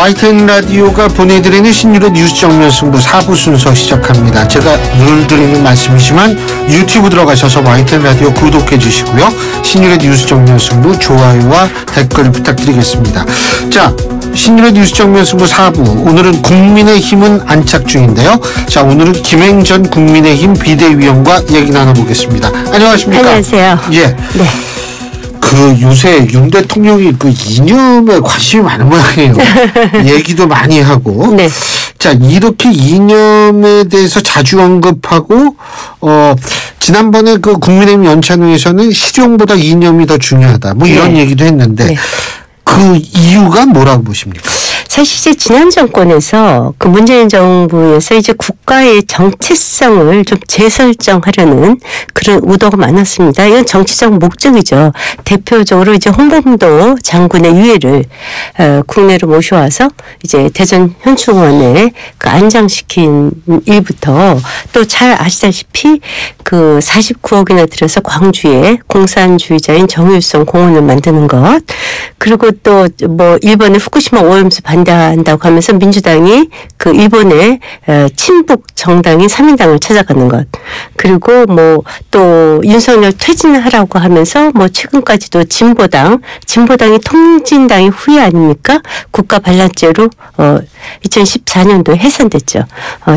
YTN 라디오가 보내드리는 신유의 뉴스 정면 승부 4부 순서 시작합니다. 제가 늘 드리는 말씀이지만 유튜브 들어가셔서 YTN 라디오 구독해 주시고요. 신유의 뉴스 정면 승부 좋아요와 댓글 부탁드리겠습니다. 자, 신유의 뉴스 정면 승부 4부. 오늘은 국민의힘은 안착 중인데요. 자, 오늘은 김행전 국민의힘 비대위원과 얘기 나눠보겠습니다. 안녕하십니까? 안녕하세요. 예. 네. 요새 윤 대통령이 이념에 관심이 많은 모양이에요. 얘기도 많이 하고. 네. 자, 이렇게 이념에 대해서 자주 언급하고, 지난번에 국민의힘 연찬회에서는 실용보다 이념이 더 중요하다. 뭐 이런 네. 얘기도 했는데, 네. 그 이유가 뭐라고 보십니까? 사실 이제 지난 정권에서 문재인 정부에서 이제 국가의 정체성을 좀 재설정하려는 그런 의도가 많았습니다. 이건 정치적 목적이죠. 대표적으로 이제 홍범도 장군의 유해를 국내로 모셔와서 이제 대전 현충원에 안장시킨 일부터 또 잘 아시다시피 49억이나 들여서 광주에 공산주의자인 정일성 공원을 만드는 것, 그리고 또 일본의 후쿠시마 오염수 반대한다고 하면서 민주당이 일본의 친북 정당인 삼인당을 찾아가는 것, 그리고 또 윤석열 퇴진하라고 하면서 최근까지도 진보당이 통진당의 후예 아닙니까? 국가 반란죄로 2014년도에 해산됐죠.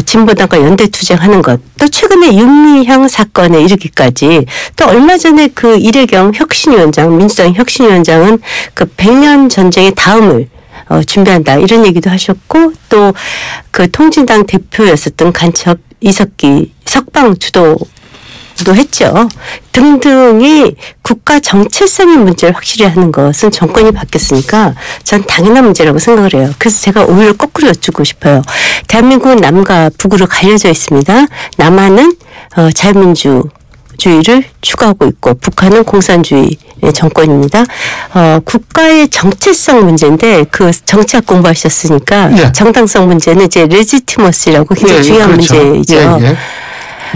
진보당과 연대 투쟁하는 것, 또 최근에 윤미향 사건에 이르기까지, 또 얼마 전에 이례경 혁신위원장, 민주당 혁신위원장은 100년 전쟁의 다음을 준비한다 이런 얘기도 하셨고, 또 통진당 대표였었던 간첩 이석기 석방 주도도 했죠. 등등이 국가 정체성의 문제를 확실히 하는 것은 정권이 바뀌었으니까 전 당연한 문제라고 생각을 해요. 그래서 제가 오히려 거꾸로 여쭙고 싶어요. 대한민국은 남과 북으로 갈려져 있습니다. 남한은 자유민주주의를 추구하고 있고 북한은 공산주의 정권입니다. 국가의 정체성 문제인데 정치학 공부하셨으니까 네. 정당성 문제는 이제 레지티머시라고 굉장히 중요한 그렇죠. 문제이죠.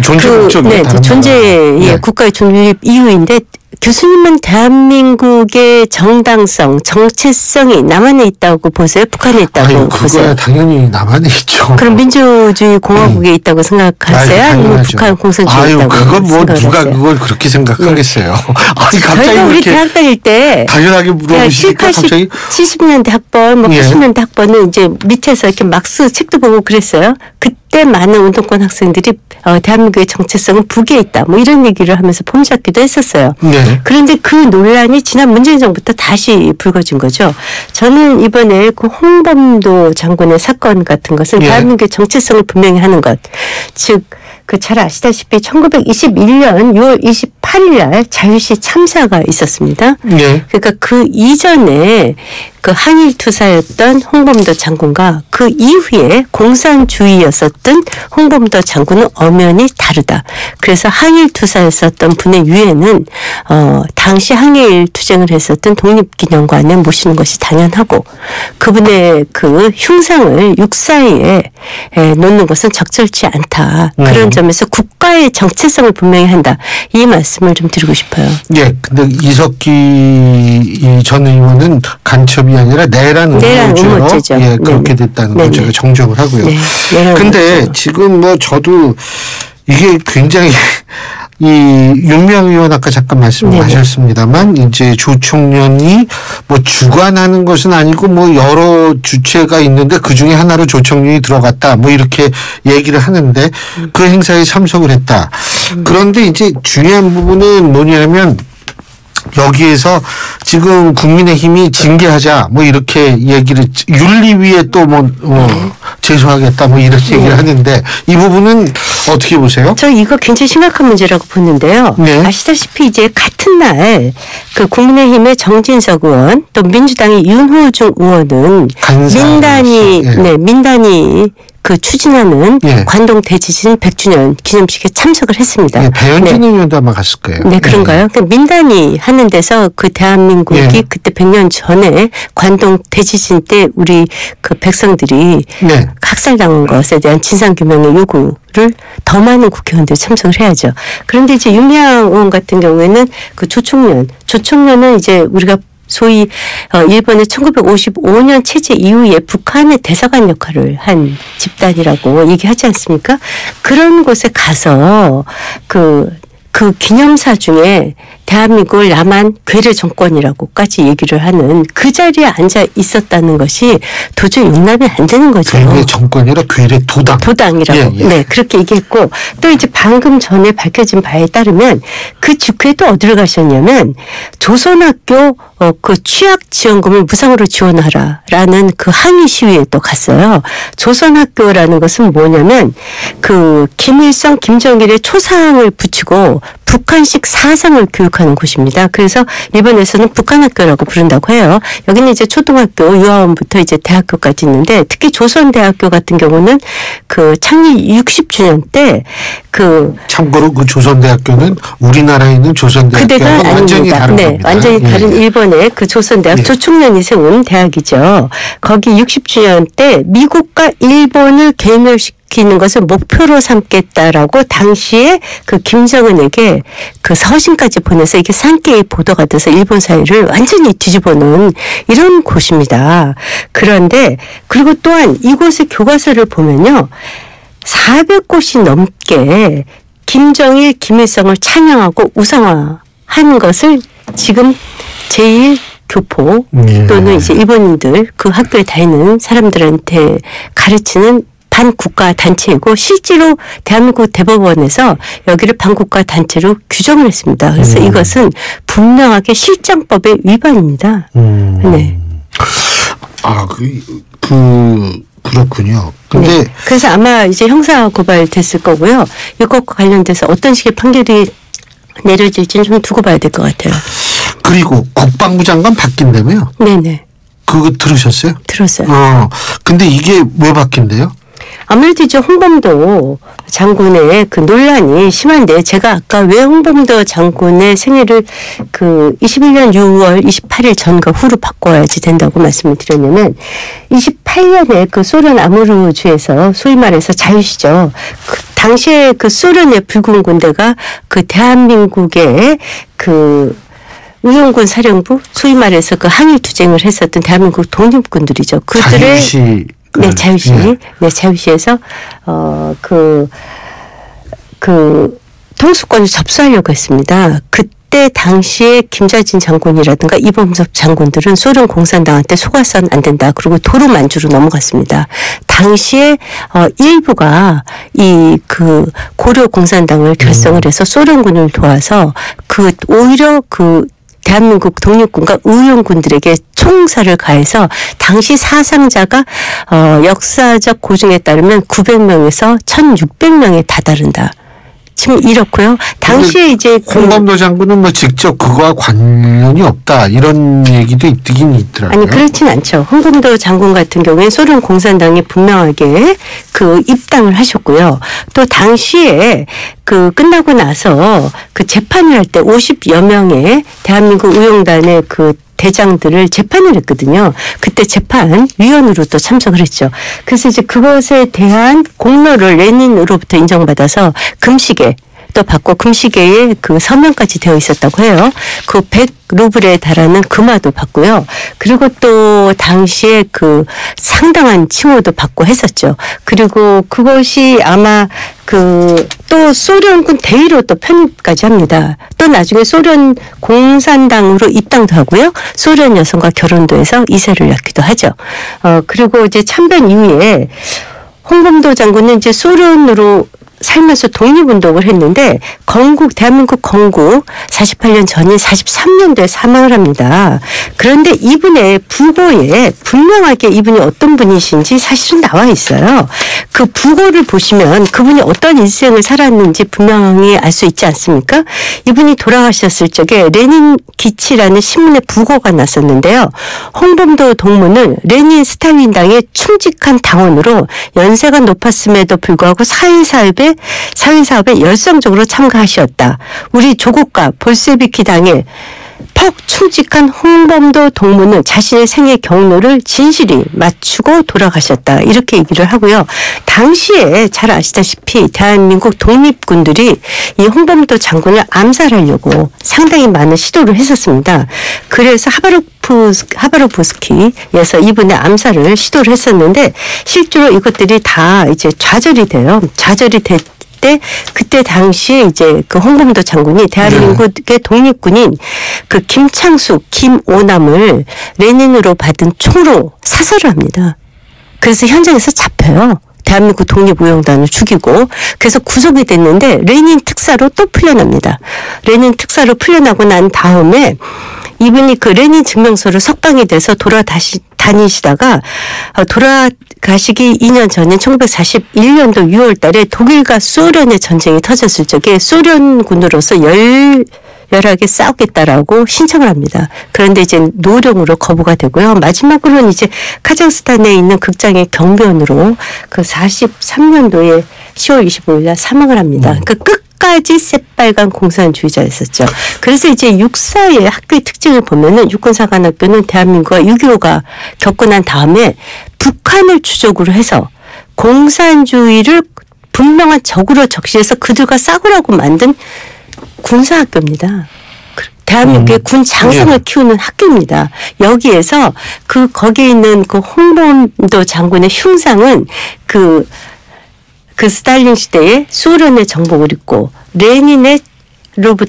존재 목적이요. 네, 존재의 국가의 존립 이유인데, 교수님은 대한민국의 정당성, 정체성이 남한에 있다고 보세요? 북한에 있다고 보세요? 그거야 당연히 남한에 있죠. 그럼 민주주의 공화국에 있다고 생각하세요? 아니면 북한 공산주의에 있다고 그건 생각하세요? 누가 그걸 그렇게 생각하겠어요. 아니, 갑자기 저희가 우리 이렇게 대학 다닐 때 당연하게 물어보시니까 갑자기 70년대 학번, 80년대 학번은 이제 밑에서 이렇게 막스 책도 보고 그랬어요. 그때 많은 운동권 학생들이 대한민국의 정체성은 북에 있다, 이런 얘기를 하면서 폼잡기도 했었어요. 네. 그런데 그 논란이 지난 문재인 정부부터 다시 불거진 거죠. 저는 이번에 홍범도 장군의 사건 같은 것은 대한민국의 정체성을 분명히 하는 것, 즉 잘 아시다시피 1921년 6월 28일 날 자유시 참사가 있었습니다. 네. 그러니까 이전에 항일 투사였던 홍범도 장군과 그 이후에 공산주의였었던 홍범도 장군은 엄연히 다르다. 그래서 항일 투사였었던 분의 유해는 당시 항일 투쟁을 했었던 독립기념관에 모시는 것이 당연하고, 그분의 흉상을 육사에 놓는 것은 적절치 않다. 그런 점에서 국가의 정체성을 분명히 한다. 이 말씀을 좀 드리고 싶어요. 예, 근데 이석기 전 의원은 간첩이 아니라 내란 음모죄로 그렇게 됐다는 걸 제가 정정을 하고요. 네. 근데 지금 저도 이게 굉장히 윤미향 의원 아까 잠깐 말씀하셨습니다만, 이제 조총련이 주관하는 것은 아니고 여러 주체가 있는데 그 중에 하나로 조총련이 들어갔다 이렇게 얘기를 하는데 그 행사에 참석을 했다. 그런데 이제 중요한 부분은 뭐냐면, 여기에서 지금 국민의힘이 징계하자 이렇게 얘기를, 윤리위에 또 제소하겠다 이런 얘기를 하는데, 이 부분은 어떻게 보세요? 저 이거 굉장히 심각한 문제라고 보는데요. 네. 아시다시피 이제 같은 날 국민의힘의 정진석 의원, 또 민주당의 윤호중 의원은 민단이 추진하는 관동 대지진 100주년 기념식에 참석을 했습니다. 네, 배현진 의원도 아마 갔을 거예요. 네, 그런가요? 민단이 하는 데서 대한민국이 그때 100년 전에 관동 대지진 때 우리 백성들이 학살당한 것에 대한 진상규명의 요구를 더 많은 국회의원들이 참석을 해야죠. 그런데 이제 윤미향 의원 같은 경우에는 조총련은 이제 우리가 소위 일본의 1955년 체제 이후에 북한의 대사관 역할을 한 집단이라고 얘기하지 않습니까? 그런 곳에 가서 그 기념사 중에 대한민국을 남한 괴뢰 정권이라고까지 얘기를 하는 그 자리에 앉아 있었다는 것이 도저히 용납이 안 되는 거죠. 괴뢰 정권이라 괴뢰 도당. 도당이라고. 예, 예. 네, 그렇게 얘기했고 또 이제 방금 전에 밝혀진 바에 따르면 그 직후에 또 어디를 가셨냐면 조선학교 그 취약 지원금을 무상으로 지원하라라는 그 항의 시위에 또 갔어요. 조선학교라는 것은 뭐냐면 그 김일성, 김정일의 초상을 붙이고 북한식 사상을 교육하는 곳입니다. 그래서 일본에서는 북한학교라고 부른다고 해요. 여기는 이제 초등학교, 유아원부터 이제 대학교까지 있는데 특히 조선대학교 같은 경우는 그 창립 60주년 때 참고로 그 조선대학교는 우리나라에 있는 조선대학교와 완전히 다른 겁니다. 완전히 다른 일본의 그 조선대학 조총련이 세운 대학이죠. 거기 60주년 때 미국과 일본을 괴멸시키는 것을 목표로 삼겠다라고 당시에 그 김정은에게 그 서신까지 보내서 이게 산케이 보도가 돼서 일본 사회를 완전히 뒤집어 놓은 이런 곳입니다. 그런데 그리고 또한 이곳의 교과서를 보면요. 400곳이 넘게 김정일, 김일성을 찬양하고 우상화한 것을 지금 제1교포 또는 이제 일본인들 그 학교에 다니는 사람들한테 가르치는 반국가 단체이고 실제로 대한민국 대법원에서 여기를 반국가 단체로 규정을 했습니다. 그래서 이것은 분명하게 실정법의 위반입니다. 네. 그렇군요. 근데 그래서 아마 이제 형사 고발 됐을 거고요. 이것과 관련돼서 어떤 식의 판결이 내려질지는 좀 두고 봐야 될 것 같아요. 그리고 국방부 장관 바뀐다며요? 네네. 그거 들으셨어요? 들었어요. 근데 이게 왜 바뀐대요? 아무래도 이제 홍범도 장군의 그 논란이 심한데 제가 아까 왜 홍범도 장군의 생일을 그 21년 6월 28일 전과 후로 바꿔야지 된다고 말씀을 드렸냐면 28년에 그 소련 아무르주에서 소위 말해서 자유시죠. 그 당시에 그 소련의 불군 군대가 그 대한민국의 그 우영군 사령부 소위 말해서 그 항일 투쟁을 했었던 대한민국 독립군들이죠. 그들의 자유시. 네, 자유시에서 그 통수권을 접수하려고 했습니다. 그때 당시에 김자진 장군이라든가 이범섭 장군들은 소련 공산당한테 속아서는 안 된다. 그리고 도로 만주로 넘어갔습니다. 당시에 일부가 이 그 고려 공산당을 결성을 해서 소련군을 도와서 오히려 대한민국 독립군과 의용군들에게 총살을 가해서 당시 사상자가 역사적 고증에 따르면 900명에서 1600명에 다다른다. 지금 이렇고요. 당시에 이제 홍범도 장군은 뭐 직접 그거와 관련이 없다 이런 얘기도 있긴 있더라고요. 아니 그렇진 않죠. 홍범도 장군 같은 경우에 소련 공산당이 분명하게 그 입당을 하셨고요. 또 당시에 그 끝나고 나서 그 재판을 할 때 50여 명의 대한민국 의용단의 그 대장들을 재판을 했거든요. 그때 재판위원으로 또 참석을 했죠. 그래서 이제 그것에 대한 공로를 레닌으로부터 인정받아서 금시계 또 받고 금시계에 그 서명까지 되어 있었다고 해요. 그 100루블에 달하는 금화도 받고요. 그리고 또 당시에 그 상당한 칭호도 받고 했었죠. 그리고 그것이 아마 또 소련군 대위로 또 편입까지 합니다. 또 나중에 소련 공산당으로 입당도 하고요. 소련 여성과 결혼도 해서 2세를 낳기도 하죠. 그리고 이제 참변 이후에 홍범도 장군은 이제 소련으로 살면서 독립운동을 했는데 대한민국 건국 48년 전인 43년도에 사망을 합니다. 그런데 이분의 부고에 분명하게 이분이 어떤 분이신지 사실은 나와 있어요. 그 부고를 보시면 그분이 어떤 인생을 살았는지 분명히 알 수 있지 않습니까? 이분이 돌아가셨을 적에 레닌 기치라는 신문에 부고가 났었는데요. 홍범도 동무는 레닌 스탈린당의 충직한 당원으로 연세가 높았음에도 불구하고 사회사업에 열성적으로 참가하셨다. 우리 조국과 볼셰비키 당의 퍽 충직한 홍범도 동무는 자신의 생애 경로를 진실히 맞추고 돌아가셨다. 이렇게 얘기를 하고요. 당시에 잘 아시다시피 대한민국 독립군들이 이 홍범도 장군을 암살하려고 상당히 많은 시도를 했었습니다. 그래서 하바롭스키에서 이분의 암살을 시도를 했었는데 실제로 이것들이 다 이제 좌절이 돼요. 좌절이 때 그때 당시에 이제 그 홍범도 장군이 대한민국의 독립군인 그 김창숙, 김오남을 레닌으로 받은 총으로 사살을 합니다. 그래서 현장에서 잡혀요. 대한민국 독립무용단을 죽이고 그래서 구속이 됐는데 레닌 특사로 또 풀려납니다. 레닌 특사로 풀려나고 난 다음에 이분이 그 레닌 증명서를 석방이 돼서 다니시다가 돌아가시기 2년 전인 1941년도 6월 달에 독일과 소련의 전쟁이 터졌을 적에 소련군으로서 열하게 싸우겠다라고 신청을 합니다. 그런데 이제 노령으로 거부가 되고요. 마지막으로는 이제 카자흐스탄에 있는 극장의 경비원으로 그 43년도에 10월 25일 날 사망을 합니다. 그 끝까지 새빨간 공산주의자였었죠. 그래서 이제 육사의 학교의 특징을 보면은 육군사관학교는 대한민국과 6.25가 겪고 난 다음에 북한을 주적으로 해서 공산주의를 분명한 적으로 적시해서 그들과 싸우라고 만든 군사학교입니다. 대한민국의 군 장성을 키우는 학교입니다. 여기에서 거기에 있는 그 홍범도 장군의 흉상은 그 스탈린 시대에 소련의 정복을 입고 레닌으로부터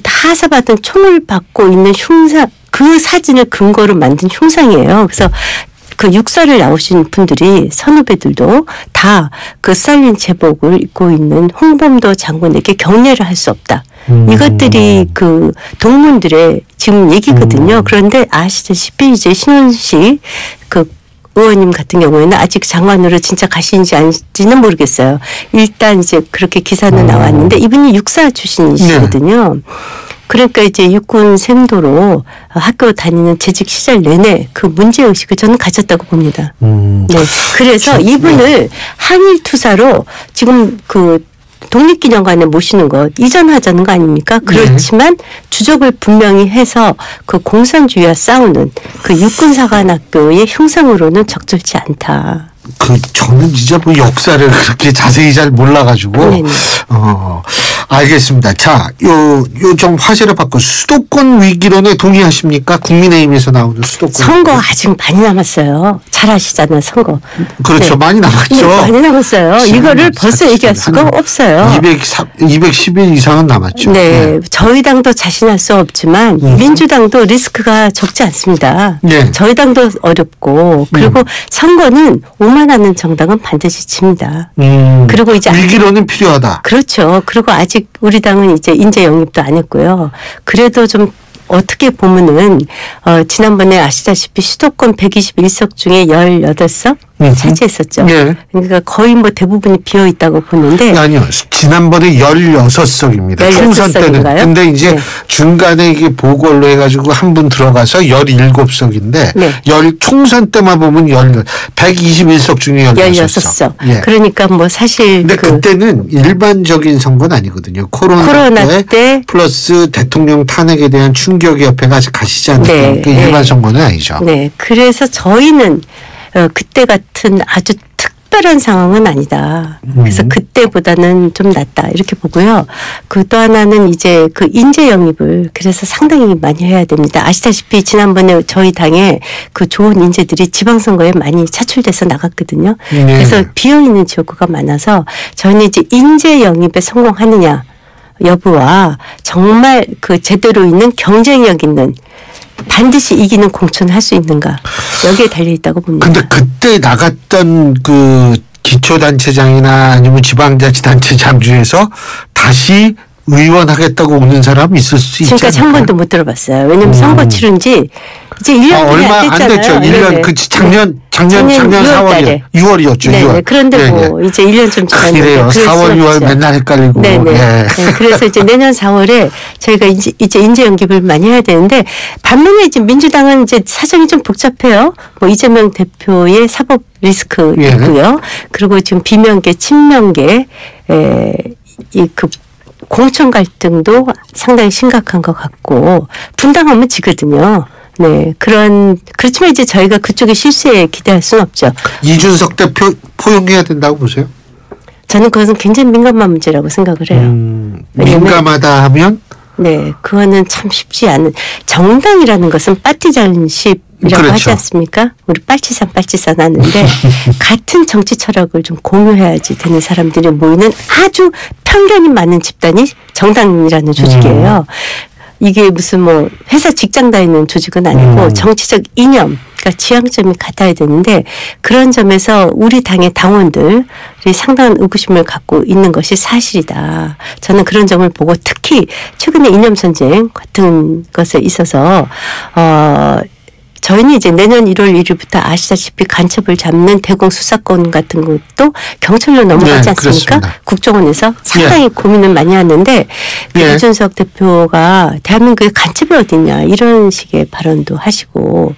하사받은 총을 받고 있는 흉상, 그 사진을 근거로 만든 흉상이에요. 그래서 그 육사를 나오신 분들이 선후배들도 다 그 스탈린 제복을 입고 있는 홍범도 장군에게 경례를 할 수 없다. 이것들이 그 동문들의 지금 얘기거든요. 그런데 아시다시피 이제 신원식 그 의원님 같은 경우에는 아직 장관으로 진짜 가시는지 아닌지는 모르겠어요. 일단 이제 그렇게 기사는 나왔는데 이분이 육사 출신이시거든요. 네. 그러니까 이제 육군 생도로 학교 다니는 재직 시절 내내 그 문제의식을 저는 가졌다고 봅니다. 네. 그래서 그렇죠. 이분을 한일 투사로 지금 그 독립기념관에 모시는 것 이전하자는 거 아닙니까? 그렇지만 주적을 분명히 해서 그 공산주의와 싸우는 그 육군사관학교의 흉상으로는 적절치 않다. 저는 진짜 뭐 역사를 그렇게 자세히 잘 몰라가지고. 네네. 알겠습니다. 자, 좀 화제를 바꿔 수도권 위기론에 동의하십니까? 국민의힘에서 나오는 수도권. 선거 아직 많이 남았어요. 잘 아시잖아요, 선거. 그렇죠. 네. 많이 남았죠. 네, 많이 남았어요. 이거를 벌써 얘기할 수가 없어요. 210일 이상은 남았죠. 네. 저희 당도 자신할 수 없지만 민주당도 리스크가 적지 않습니다. 네. 저희 당도 어렵고 그리고 선거는 오만하는 정당은 반드시 집니다. 그리고 이제 위기론은 필요하다. 그렇죠. 그리고 아직 우리 당은 이제 인재 영입도 안 했고요. 그래도 좀 어떻게 보면은 지난번에 아시다시피 수도권 121석 중에 18석 차지했었죠. 네. 그러니까 거의 뭐 대부분이 비어 있다고 보는데. 아니요. 지난번에 16석입니다. 총선 때는. 근데 이제 네. 중간에 이게 보궐로 해가지고 한 분 들어가서 17석인데 네. 총선 때만 보면 121석 중에 16석. 예. 그러니까 뭐 사실. 근데 그때는 일반적인 선거는 아니거든요. 코로나 때 플러스 대통령 탄핵에 대한 충격의 옆에 가시지 않는 네. 그 일반 선거는 아니죠. 네. 그래서 저희는 그때 같은 아주 특별한 상황은 아니다. 그래서 그때보다는 좀 낫다 이렇게 보고요. 그 또 하나는 이제 그 인재 영입을 그래서 상당히 많이 해야 됩니다. 아시다시피 지난번에 저희 당에 그 좋은 인재들이 지방선거에 많이 차출돼서 나갔거든요. 네. 그래서 비어있는 지역구가 많아서 저희는 이제 인재 영입에 성공하느냐 여부와 정말 그 제대로 있는 경쟁력 있는 반드시 이기는 공천을 할 수 있는가 여기에 달려 있다고 봅니다. 근데 그때 나갔던 그 기초단체장이나 아니면 지방자치단체장 중에서 다시 의원 하겠다고 오는 사람 있을 수 있지 않을까요? 지금까지 한 번도 못 들어봤어요. 왜냐하면 선거 치른 지 이제 1년 얼마 안 됐죠. 1년 그 작년 4월에 6월이었죠. 네. 6월. 그런데 네네. 뭐 이제 1년 좀 지났는데 그래요. 4월 6월 맨날 헷갈리고. 네네. 네. 그래서 이제 내년 4월에 저희가 이제 인재 영입을 많이 해야 되는데 반면에 이제 민주당은 이제 사정이 좀 복잡해요. 뭐 이재명 대표의 사법 리스크 있고요. 그리고 지금 비명계, 친명계 그 공천 갈등도 상당히 심각한 것 같고 분당하면 지거든요. 네, 그렇지만 이제 저희가 그쪽의 실수에 기대할 수는 없죠. 이준석 대표 포용해야 된다고 보세요? 저는 그것은 굉장히 민감한 문제라고 생각을 해요. 민감하다 하면? 네, 그거는 참 쉽지 않은. 정당이라는 것은 파티잔십이라고 그렇죠. 하지 않습니까? 우리 빨치산 하는데 같은 정치 철학을 좀 공유해야지 되는 사람들이 모이는 아주 편견이 많은 집단이 정당이라는 조직이에요. 이게 무슨 뭐 회사 직장 다니는 조직은 아니고 정치적 이념, 그러니까 지향점이 같아야 되는데 그런 점에서 우리 당의 당원들이 상당한 의구심을 갖고 있는 것이 사실이다. 저는 그런 점을 보고 특히 최근에 이념 전쟁 같은 것에 있어서 저희는 이제 내년 1월 1일부터 아시다시피 간첩을 잡는 대공 수사권 같은 것도 경찰로 넘어가지 않습니까? 그렇습니다. 국정원에서 상당히 고민을 많이 하는데 이준석 대표가 대한민국에 간첩이 어딨냐 이런 식의 발언도 하시고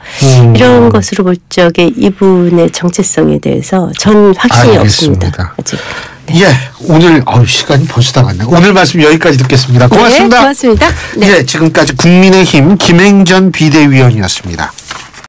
이런 것으로 볼 적에 이분의 정체성에 대해서 전 확신이 없습니다. 아직. 네. 예, 오늘 시간이 벌써 다 갔네요. 오늘 말씀 여기까지 듣겠습니다. 고맙습니다. 네, 고맙습니다. 네. 지금까지 국민의힘 김행전 비대위원이었습니다.